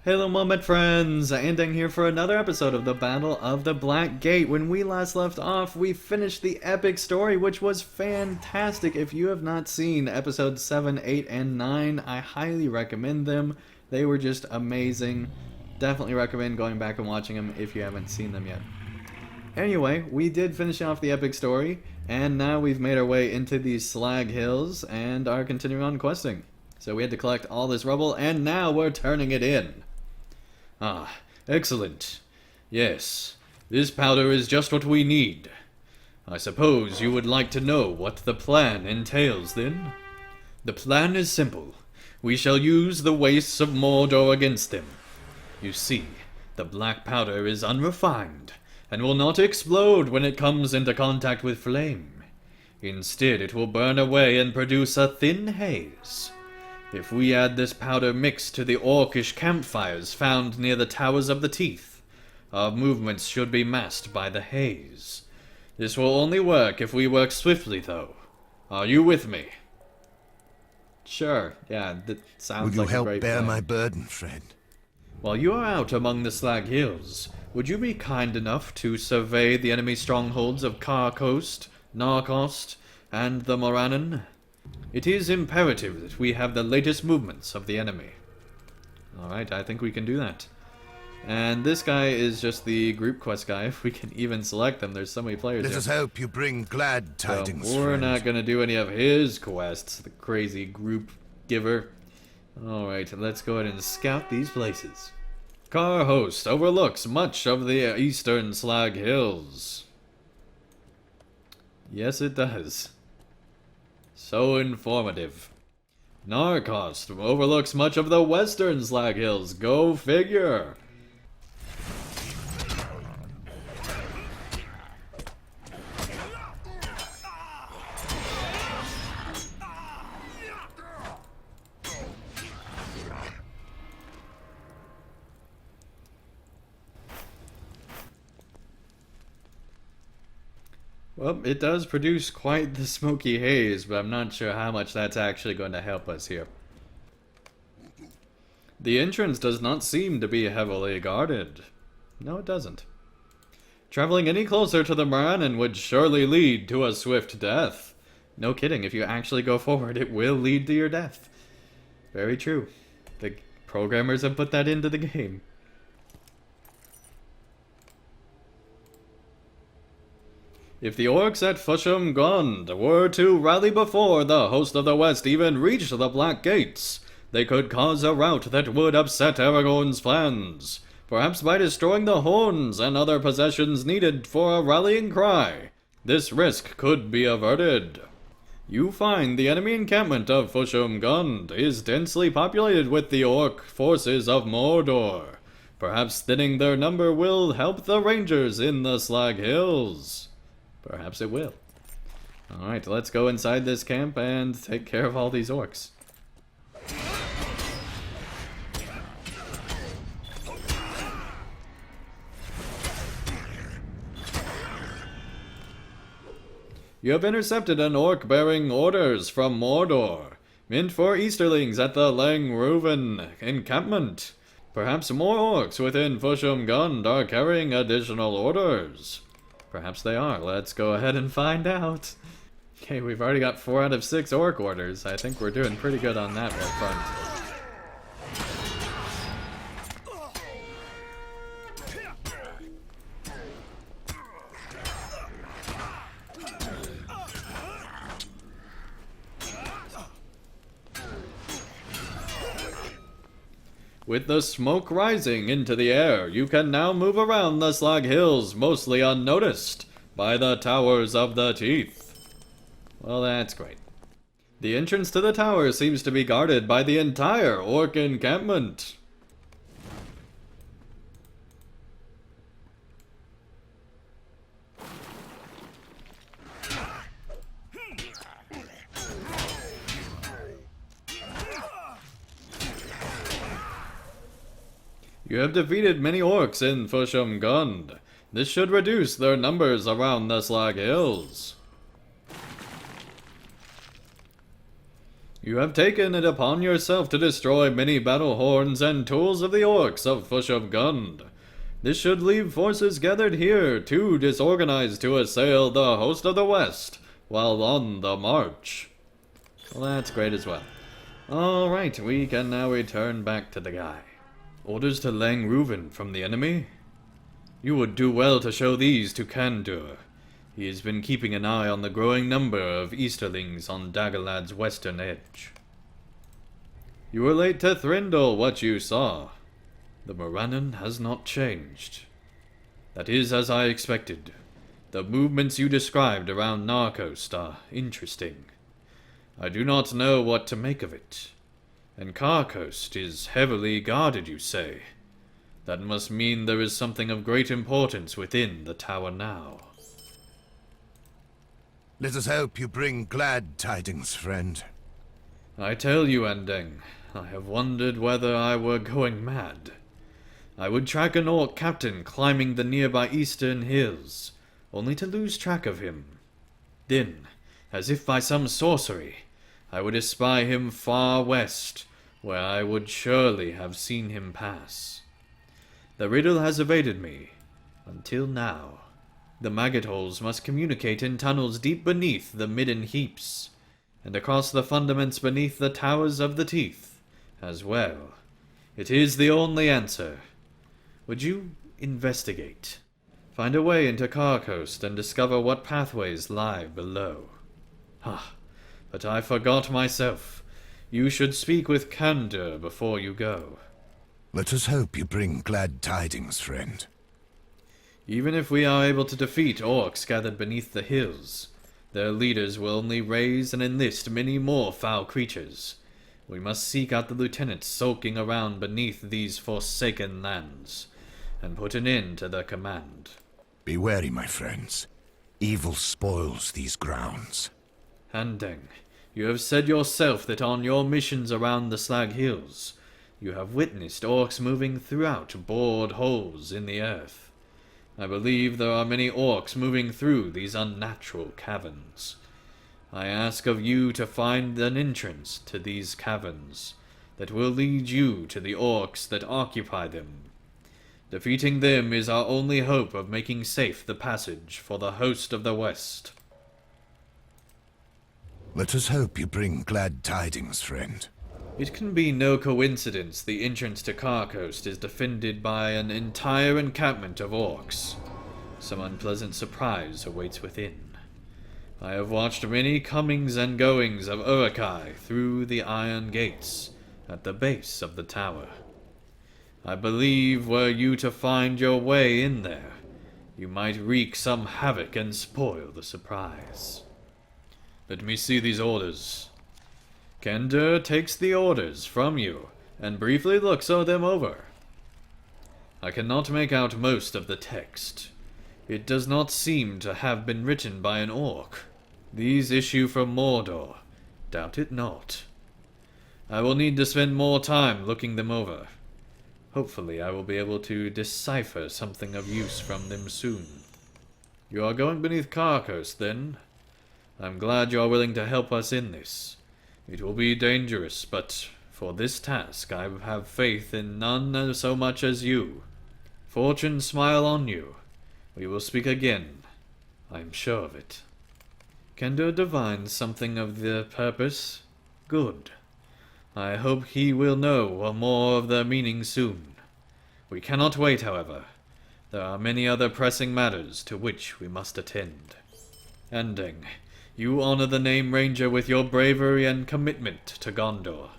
Hello Moment friends, Andang here for another episode of the Battle of the Black Gate. When we last left off, we finished the epic story, which was fantastic. If you have not seen episodes 7, 8, and 9, I highly recommend them. They were just amazing. Definitely recommend going back and watching them if you haven't seen them yet. Anyway, we did finish off the epic story, and now we've made our way into these slag hills and are continuing on questing. So we had to collect all this rubble, and now we're turning it in. Ah, excellent. Yes, this powder is just what we need. I suppose you would like to know what the plan entails, then? The plan is simple. We shall use the wastes of Mordor against them. You see, the black powder is unrefined, and will not explode when it comes into contact with flame. Instead, it will burn away and produce a thin haze. If we add this powder mix to the orcish campfires found near the Towers of the Teeth, our movements should be masked by the haze. This will only work if we work swiftly, though. Are you with me? Sure, yeah, that sounds like a great plan. Will you help bear my burden, friend? While you are out among the Slag Hills, would you be kind enough to survey the enemy strongholds of Carcost, Narcost, and the Morannon? It is imperative that we have the latest movements of the enemy. Alright, I think we can do that. And this guy is just the group quest guy. If we can even select them, there's so many players Let here. us hope you bring glad tidings, So we're friend. not going to do any of his quests, the crazy group giver. Alright, let's go ahead and scout these places. Carhost overlooks much of the eastern Slag Hills. Yes, it does. So informative. Narcost overlooks much of the western Slag Hills. Go figure. Well, it does produce quite the smoky haze, but I'm not sure how much that's actually going to help us here. The entrance does not seem to be heavily guarded. No, it doesn't. Traveling any closer to the Morannon would surely lead to a swift death. No kidding, if you actually go forward, it will lead to your death. Very true. The programmers have put that into the game. If the orcs at Fusham Gund were to rally before the host of the West even reach the Black Gates, they could cause a rout that would upset Aragorn's plans, perhaps by destroying the horns and other possessions needed for a rallying cry. This risk could be averted. You find the enemy encampment of Fusham Gund is densely populated with the orc forces of Mordor. Perhaps thinning their number will help the rangers in the Slag Hills. Perhaps it will. Alright, let's go inside this camp and take care of all these orcs. You have intercepted an orc bearing orders from Mordor, meant for Easterlings at the Langruven encampment. Perhaps more orcs within Fusham Gund are carrying additional orders. Perhaps they are. Let's go ahead and find out. Okay, we've already got 4 out of 6 orc orders. I think we're doing pretty good on that front. With the smoke rising into the air, you can now move around the Slag Hills mostly unnoticed by the Towers of the Teeth. Well, that's great. The entrance to the tower seems to be guarded by the entire orc encampment. You have defeated many orcs in Fusham Gund. This should reduce their numbers around the Slag Hills. You have taken it upon yourself to destroy many battle horns and tools of the orcs of Fush of Gund. This should leave forces gathered here too disorganized to assail the host of the West while on the march. Well, that's great as well. Alright, we can now return back to the guy. Orders to Lang Reuven from the enemy? You would do well to show these to Kandur. He has been keeping an eye on the growing number of Easterlings on Daggerlad's western edge. You were late to Thrindle what you saw. The Morannon has not changed. That is as I expected. The movements you described around Narcost are interesting. I do not know what to make of it. And Carcoast is heavily guarded, you say. That must mean there is something of great importance within the tower now. Let us hope you bring glad tidings, friend. I tell you, Endeng, I have wondered whether I were going mad. I would track an orc captain climbing the nearby eastern hills, only to lose track of him. Then, as if by some sorcery, I would espy him far west, where I would surely have seen him pass. The riddle has evaded me, until now. The maggot holes must communicate in tunnels deep beneath the midden heaps, and across the fundaments beneath the towers of the teeth, as well. It is the only answer. Would you investigate? Find a way into Carcoast and discover what pathways lie below. But I forgot myself. You should speak with Kandur before you go. Let us hope you bring glad tidings, friend. Even if we are able to defeat orcs gathered beneath the hills, their leaders will only raise and enlist many more foul creatures. We must seek out the lieutenants sulking around beneath these forsaken lands, and put an end to their command. Be wary, my friends. Evil spoils these grounds. Handeng, you have said yourself that on your missions around the Slag Hills, you have witnessed orcs moving throughout bored holes in the earth. I believe there are many orcs moving through these unnatural caverns. I ask of you to find an entrance to these caverns that will lead you to the orcs that occupy them. Defeating them is our only hope of making safe the passage for the host of the West. Let us hope you bring glad tidings, friend. It can be no coincidence the entrance to Carcoast is defended by an entire encampment of orcs. Some unpleasant surprise awaits within. I have watched many comings and goings of Uruk-hai through the iron gates at the base of the tower. I believe were you to find your way in there, you might wreak some havoc and spoil the surprise. Let me see these orders. Kandur takes the orders from you and briefly looks them over. I cannot make out most of the text. It does not seem to have been written by an orc. These issue from Mordor. Doubt it not. I will need to spend more time looking them over. Hopefully I will be able to decipher something of use from them soon. You are going beneath Carcoast, then? I'm glad you are willing to help us in this. It will be dangerous, but for this task I have faith in none so much as you. Fortune smile on you. We will speak again. I am sure of it. Kandur divines something of the purpose. Good. I hope he will know more of the meaning soon. We cannot wait, however. There are many other pressing matters to which we must attend. Ending. You honor the name Ranger with your bravery and commitment to Gondor.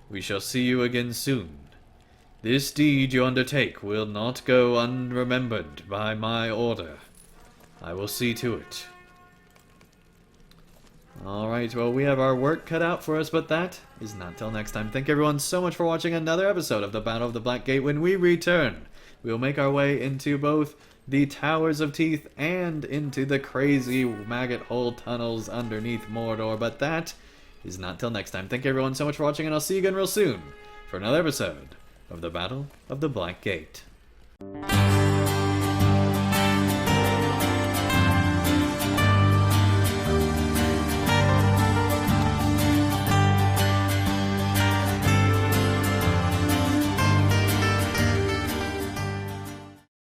We shall see you again soon. This deed you undertake will not go unremembered by my order. I will see to it. Alright, well, we have our work cut out for us, but that is not till next time. Thank everyone so much for watching another episode of the Battle of the Black Gate. When we return, we will make our way into both the Towers of Teeth and into the crazy maggot hole tunnels underneath Mordor, but that is not till next time. Thank you everyone so much for watching, and I'll see you again real soon for another episode of the Battle of the Black Gate.